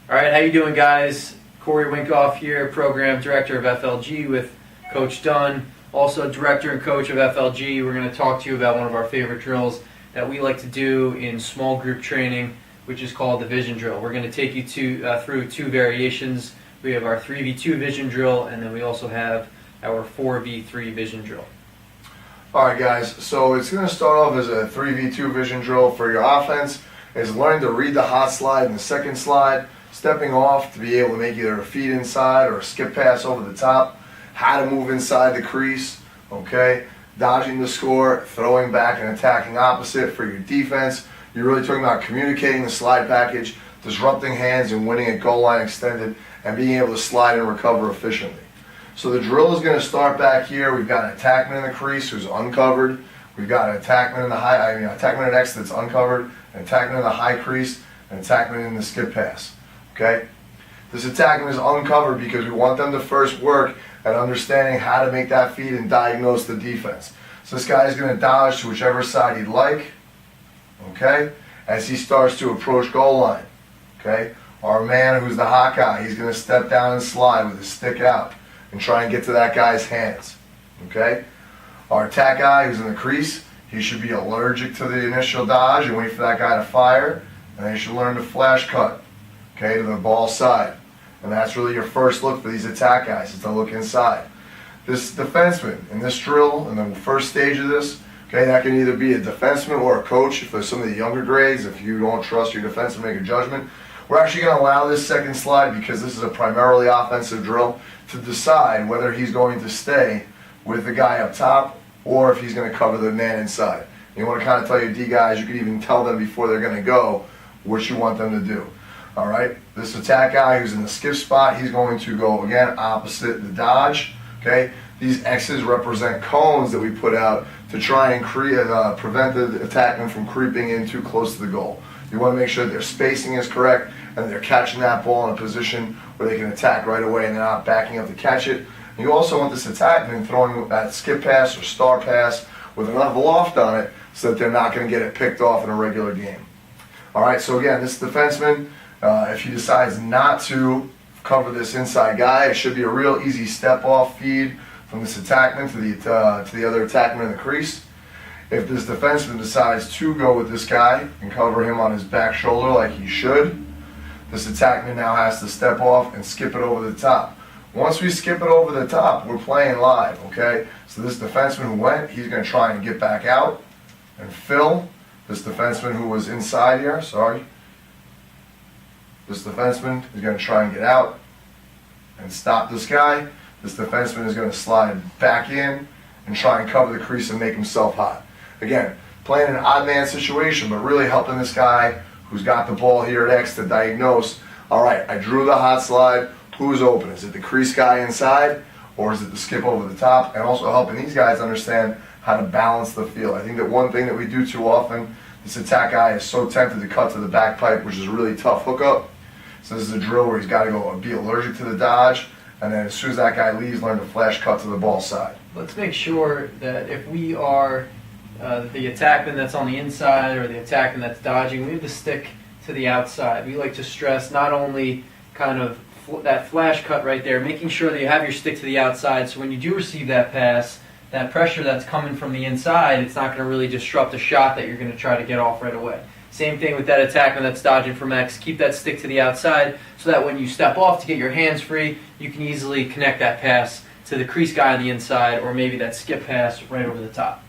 All right, how you doing, guys? Corey Winkoff here, Program Director of FLG with Coach Dunn, also Director and Coach of FLG. We're going to talk to you about one of our favorite drills that we like to do in small group training, which is called the vision drill. We're going to take you through two variations. We have our 3v2 vision drill, and then we also have our 4v3 vision drill. Alright guys, so it's going to start off as a 3v2 vision drill for your offense. Is learning to read the hot slide and the second slide, stepping off to be able to make either a feed inside or a skip pass over the top, how to move inside the crease, okay, dodging the score, throwing back and attacking opposite for your defense. You're really talking about communicating the slide package, disrupting hands and winning at goal line extended, and being able to slide and recover efficiently. So the drill is going to start back here. We've got an attackman in the crease who's uncovered. We've got an attackman in the attackman at X that's uncovered, an attackman in the high crease, an attackman in the skip pass. Okay? This attackman is uncovered because we want them to first work at understanding how to make that feed and diagnose the defense. So this guy is going to dodge to whichever side he'd like, okay, as he starts to approach goal line. Okay? Our man who's the hot guy, he's going to step down and slide with his stick out and try and get to that guy's hands. Okay? Our attack guy who's in the crease, he should be allergic to the initial dodge and wait for that guy to fire, and then he should learn to flash cut, okay, to the ball side. And that's really your first look for these attack guys, is to look inside. This defenseman in this drill, in the first stage of this, okay, that can either be a defenseman or a coach for some of the younger grades. If you don't trust your defenseman, make a judgment. We're actually going to allow this second slide because this is a primarily offensive drill to decide whether he's going to stay with the guy up top or if he's going to cover the man inside. And you want to kind of tell your D guys, you can even tell them before they're going to go what you want them to do. All right, this attack guy who's in the skip spot, he's going to go again opposite the dodge. Okay, these X's represent cones that we put out to try and prevent the attackman from creeping in too close to the goal. You want to make sure their spacing is correct and they're catching that ball in a position where they can attack right away and they're not backing up to catch it. And you also want this attackman throwing that skip pass or star pass with enough loft on it so that they're not going to get it picked off in a regular game. All right, so again, this defenseman, if he decides not to cover this inside guy, it should be a real easy step-off feed from this attackman to the other attackman in the crease. If this defenseman decides to go with this guy and cover him on his back shoulder like he should, this attackman now has to step off and skip it over the top. Once we skip it over the top, we're playing live, okay? So this defenseman who went, he's going to try and get back out and fill. This defenseman who was inside here, this defenseman is going to try and get out and stop this guy. This defenseman is going to slide back in and try and cover the crease and make himself hot. Again, playing an odd man situation, but really helping this guy who's got the ball here at X to diagnose, all right, I drew the hot slide, who's open? Is it the crease guy inside, or is it the skip over the top? And also helping these guys understand how to balance the field. I think that one thing that we do too often, this attack guy is so tempted to cut to the back pipe, which is a really tough hookup. So this is a drill where he's got to go be allergic to the dodge, and then as soon as that guy leaves, learn to flash cut to the ball side. Let's make sure that if we are the attackman that's on the inside or the attackman that's dodging, we have to stick to the outside. We like to stress not only kind of that flash cut right there, making sure that you have your stick to the outside so when you do receive that pass, that pressure that's coming from the inside, it's not going to really disrupt a shot that you're going to try to get off right away. Same thing with that attackman that's dodging from X. Keep that stick to the outside so that when you step off to get your hands free, you can easily connect that pass to the crease guy on the inside or maybe that skip pass right over the top.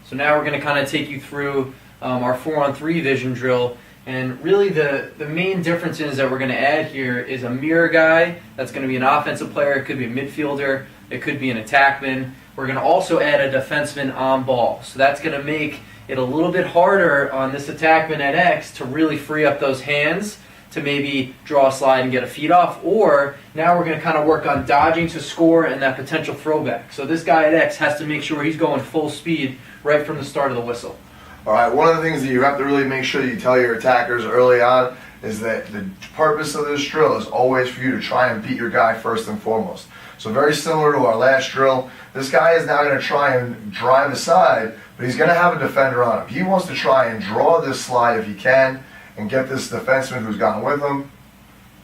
So now we're going to kind of take you through our 4-on-3 vision drill. And really the main differences that we're going to add here is a mirror guy. That's going to be an offensive player. It could be a midfielder. It could be an attackman. We're going to also add a defenseman on ball. So that's going to make it a little bit harder on this attackman at X to really free up those hands to maybe draw a slide and get a feed off. Or now we're going to kind of work on dodging to score and that potential throwback. So this guy at X has to make sure he's going full speed right from the start of the whistle. All right, one of the things that you have to really make sure that you tell your attackers early on is that the purpose of this drill is always for you to try and beat your guy first and foremost. So very similar to our last drill, this guy is now going to try and drive aside, but he's going to have a defender on him. He wants to try and draw this slide if he can and get this defenseman who's gone with him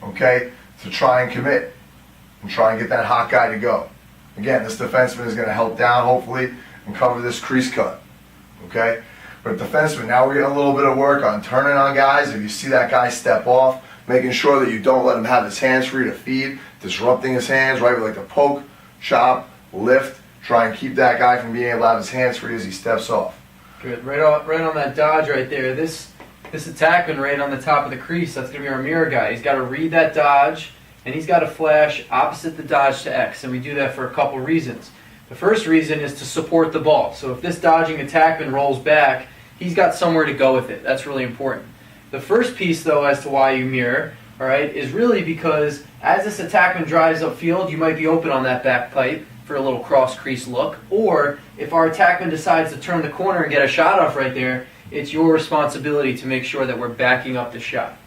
okay, to try and commit and try and get that hot guy to go. Again, this defenseman is going to help down, hopefully, and cover this crease cut, okay? But defenseman, now we're getting a little bit of work on turning on guys. If you see that guy step off, making sure that you don't let him have his hands free to feed, disrupting his hands, right? We like to poke, chop, lift, try and keep that guy from being able to have his hands free as he steps off. Good. Right on that dodge right there. This attackman right on the top of the crease, that's going to be our mirror guy. He's got to read that dodge, and he's got to flash opposite the dodge to X, and we do that for a couple reasons. The first reason is to support the ball. So if this dodging attackman rolls back, he's got somewhere to go with it. That's really important. The first piece, though, as to why you mirror, all right, is really because as this attackman drives upfield, you might be open on that back pipe for a little cross crease look, or if our attackman decides to turn the corner and get a shot off right there, it's your responsibility to make sure that we're backing up the shot.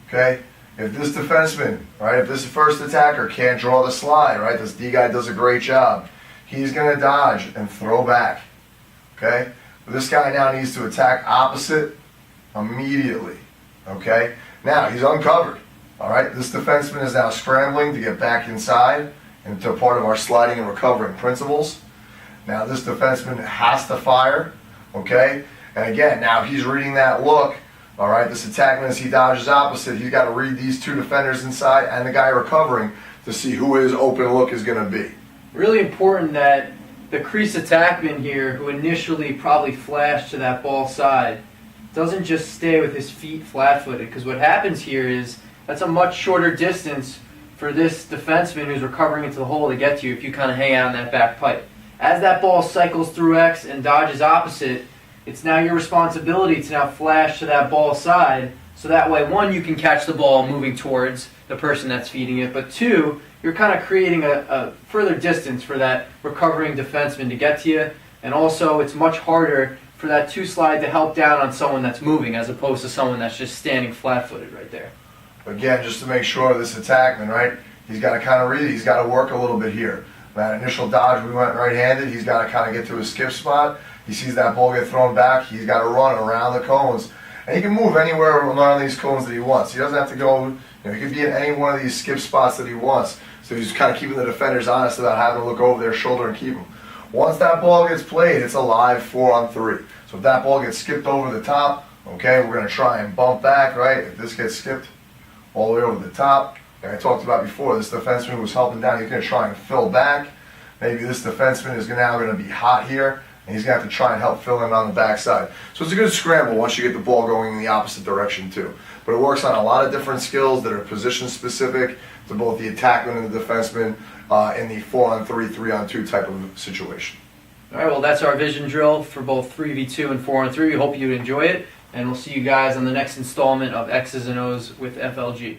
Okay? If this defenseman, right, if this first attacker can't draw the slide, right, this D guy does a great job, he's going to dodge and throw back. Okay? But this guy now needs to attack opposite immediately. Okay? Now, he's uncovered. All right? This defenseman is now scrambling to get back inside into part of our sliding and recovering principles. Now, this defenseman has to fire. Okay? And again, now he's reading that look. All right? This attackman, as he dodges opposite, he's got to read these two defenders inside and the guy recovering to see who his open look is going to be. Really important that the crease attackman here, who initially probably flashed to that ball side, doesn't just stay with his feet flat-footed, because what happens here is that's a much shorter distance for this defenseman who's recovering into the hole to get to you if you kind of hang out in that back pipe. As that ball cycles through X and dodges opposite, it's now your responsibility to now flash to that ball side, so that way, one, you can catch the ball moving towards the person that's feeding it, but two, you're kind of creating a further distance for that recovering defenseman to get to you, and also it's much harder for that two slide to help down on someone that's moving as opposed to someone that's just standing flat-footed right there. Again, just to make sure this attackman, right, he's got to kind of read it. He's got to work a little bit here. That initial dodge, we went right-handed. He's got to kind of get to his skip spot. He sees that ball get thrown back. He's got to run around the cones. And he can move anywhere around these cones that he wants. He doesn't have to go, he could be in any one of these skip spots that he wants. So he's kind of keeping the defenders honest about having to look over their shoulder and keep them. Once that ball gets played, it's a live 4-on-3. So if that ball gets skipped over the top, okay, we're going to try and bump back, right? If this gets skipped all the way over the top, like I talked about before, this defenseman who was helping down, he's going to try and fill back. Maybe this defenseman is now going to be hot here, and he's going to have to try and help fill in on the backside. So it's a good scramble once you get the ball going in the opposite direction too. But it works on a lot of different skills that are position specific to both the attackman and the defenseman in the 4-on-3, 3-on-2 type of situation. All right, well, that's our vision drill for both 3v2 and 4-on-3. We hope you enjoy it, and we'll see you guys on the next installment of X's and O's with FLG.